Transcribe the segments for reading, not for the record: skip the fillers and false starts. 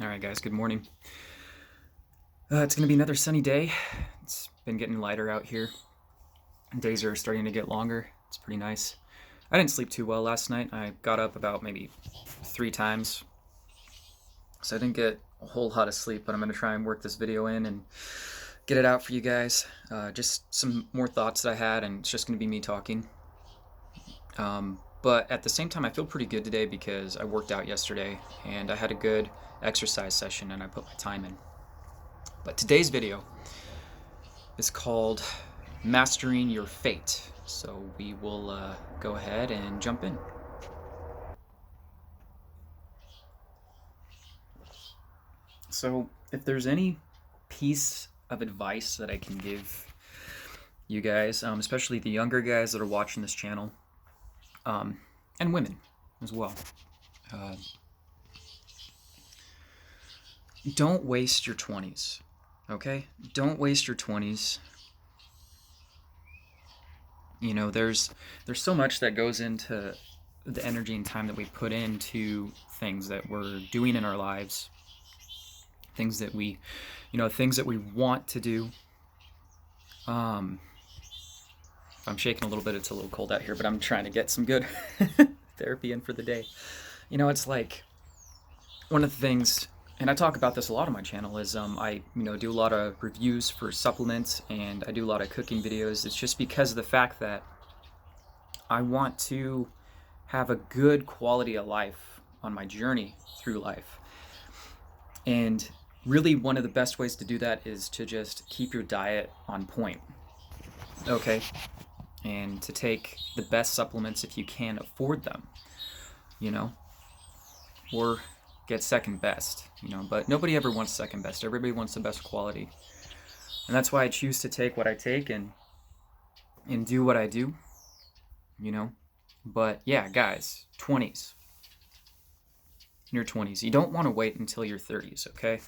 All right, guys, good morning. It's going to be another sunny day. It's been getting lighter out here. Days are starting to get longer. It's pretty nice. I didn't sleep too well last night. I got up about maybe 3 times. So I didn't get a whole lot of sleep, but I'm going to try and work this video in and get it out for you guys. Just some more thoughts that I had, and it's just going to be me talking. But at the same time, I feel pretty good today because I worked out yesterday and I had a good exercise session and I put my time in. But today's video is called Mastering Your Fate. So we will go ahead and jump in. So if there's any piece of advice that I can give you guys, especially the younger guys that are watching this channel, and women as well, don't waste your 20s. Okay? Don't waste your 20s. You know, there's so much that goes into the energy and time that we put into things that we're doing in our lives, things that we want to do. I'm shaking a little bit. It's a little cold out here, but I'm trying to get some good therapy in for the day. You know, it's like one of the things, and I talk about this a lot on my channel, is I do a lot of reviews for supplements and I do a lot of cooking videos. It's just because of the fact that I want to have a good quality of life on my journey through life. And really one of the best ways to do that is to just keep your diet on point. Okay? And to take the best supplements if you can afford them, or get second best, but nobody ever wants second best. Everybody wants the best quality. And that's why I choose to take what I take and do what I do, But yeah, guys, 20s. In your 20s. You don't want to wait until your 30s, okay?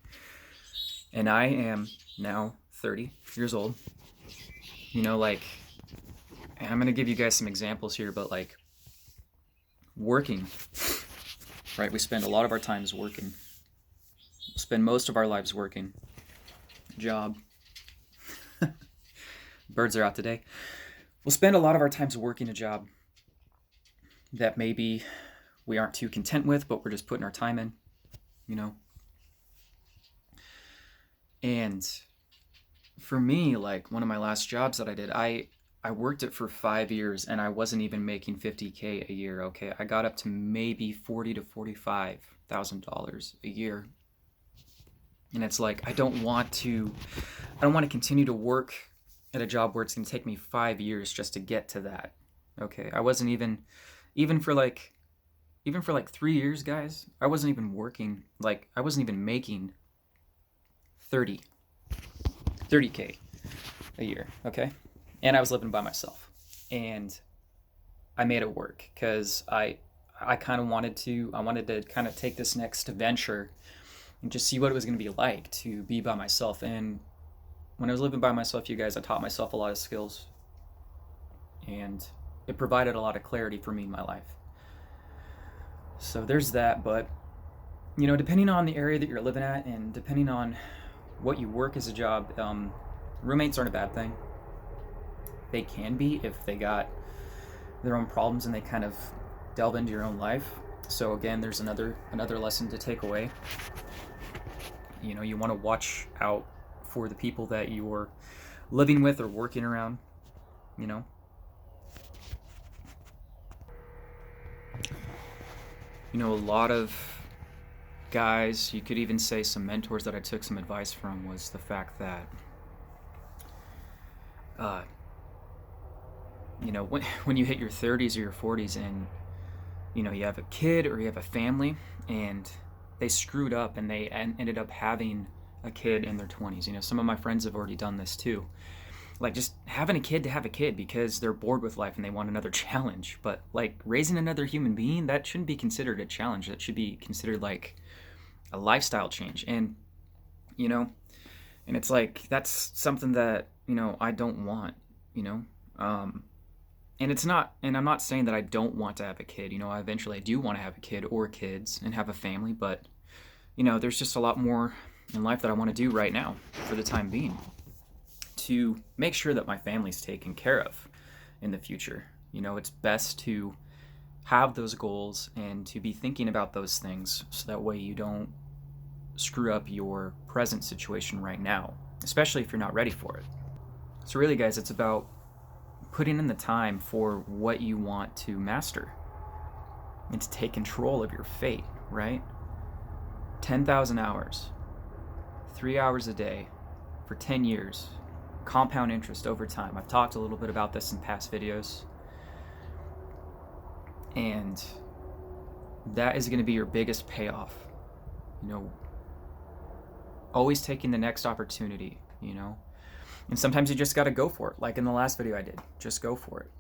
And I am now 30 years old. And I'm going to give you guys some examples here, but working, right? We spend a lot of our times working. Spend most of our lives working. Job. Birds are out today. We'll spend a lot of our times working a job that maybe we aren't too content with, but we're just putting our time in, And for me, one of my last jobs that I did, I worked it for 5 years and I wasn't even making $50K a year. Okay, I got up to maybe $40,000 to $45,000 a year, and it's like I don't want to continue to work at a job where it's going to take me 5 years just to get to that. Okay, I wasn't even for 3 years, guys. I wasn't even working. I wasn't even making 30K a year. Okay. And I was living by myself, and I made it work because I kind of wanted to kind of take this next venture and just see what it was going to be like to be by myself. And when I was living by myself, you guys, I taught myself a lot of skills, and it provided a lot of clarity for me in my life. So there's that. But depending on the area that you're living at and depending on what you work as a job, roommates aren't a bad thing. They can be if they got their own problems and they kind of delve into your own life. So again, there's another lesson to take away. You want to watch out for the people that you're living with or working around. A lot of guys, you could even say some mentors that I took some advice from, was the fact that when you hit your 30s or your 40s and you have a kid or you have a family and they screwed up and they ended up having a kid in their 20s. Some of my friends have already done this too. Just having a kid to have a kid because they're bored with life and they want another challenge. But raising another human being, that shouldn't be considered a challenge. That should be considered a lifestyle change. And and it's that's something that I don't want. And it's not, and I'm not saying that I don't want to have a kid. Eventually I do want to have a kid or kids and have a family, but there's just a lot more in life that I want to do right now for the time being to make sure that my family's taken care of in the future. It's best to have those goals and to be thinking about those things so that way you don't screw up your present situation right now, especially if you're not ready for it. So really, guys, it's about putting in the time for what you want to master and to take control of your fate, right? 10,000 hours, 3 hours a day for 10 years, compound interest over time. I've talked a little bit about this in past videos. And that is going to be your biggest payoff. Always taking the next opportunity, And sometimes you just got to go for it. Like in the last video I did, just go for it,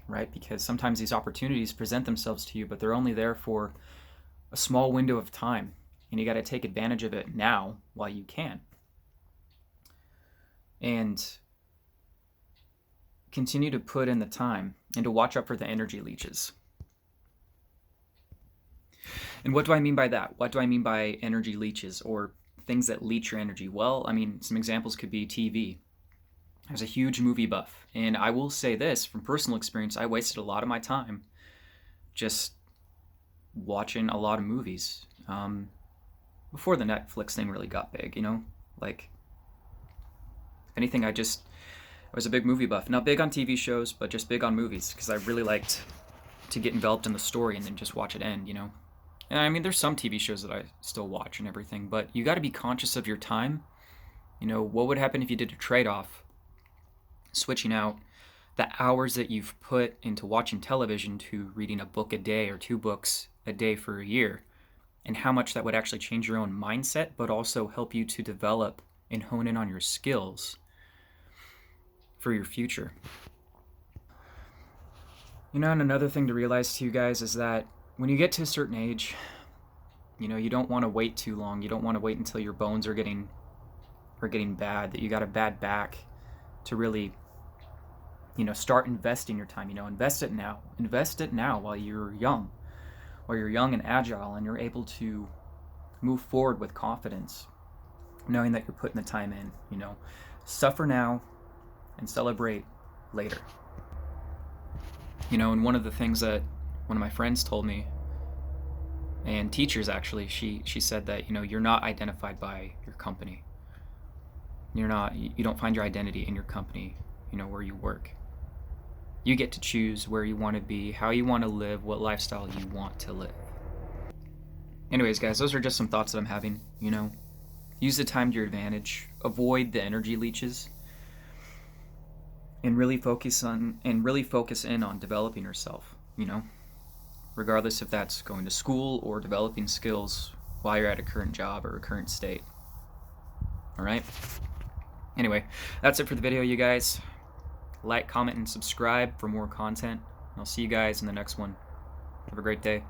right? Because sometimes these opportunities present themselves to you, but they're only there for a small window of time. And you got to take advantage of it now while you can. And continue to put in the time and to watch out for the energy leeches. And what do I mean by that? What do I mean by energy leeches or things that leech your energy? Well, some examples could be TV. I was a huge movie buff, and I will say this from personal experience, I wasted a lot of my time just watching a lot of movies before the Netflix thing really got big, Like, if anything, I was a big movie buff. Not big on TV shows, but just big on movies, because I really liked to get enveloped in the story and then just watch it end, And there's some TV shows that I still watch and everything, but you got to be conscious of your time. What would happen if you did a trade-off, switching out the hours that you've put into watching television to reading a book a day or 2 books a day for a year, and how much that would actually change your own mindset, but also help you to develop and hone in on your skills for your future. And another thing to realize to you guys is that when you get to a certain age, you don't want to wait too long. You don't want to wait until your bones are getting bad, that you got a bad back to really, start investing your time. Invest it now. Invest it now while you're young and agile, and you're able to move forward with confidence, knowing that you're putting the time in. Suffer now and celebrate later. And one of the things that one of my friends told me, and teachers actually, she said that, you're not identified by your company. You don't find your identity in your company, where you work. You get to choose where you want to be, how you want to live, what lifestyle you want to live. Anyways, guys, those are just some thoughts that I'm having, Use the time to your advantage. Avoid the energy leeches. And really focus in on developing yourself, regardless if that's going to school or developing skills while you're at a current job or a current state. All right? Anyway, that's it for the video, you guys. Like, comment, and subscribe for more content. I'll see you guys in the next one. Have a great day.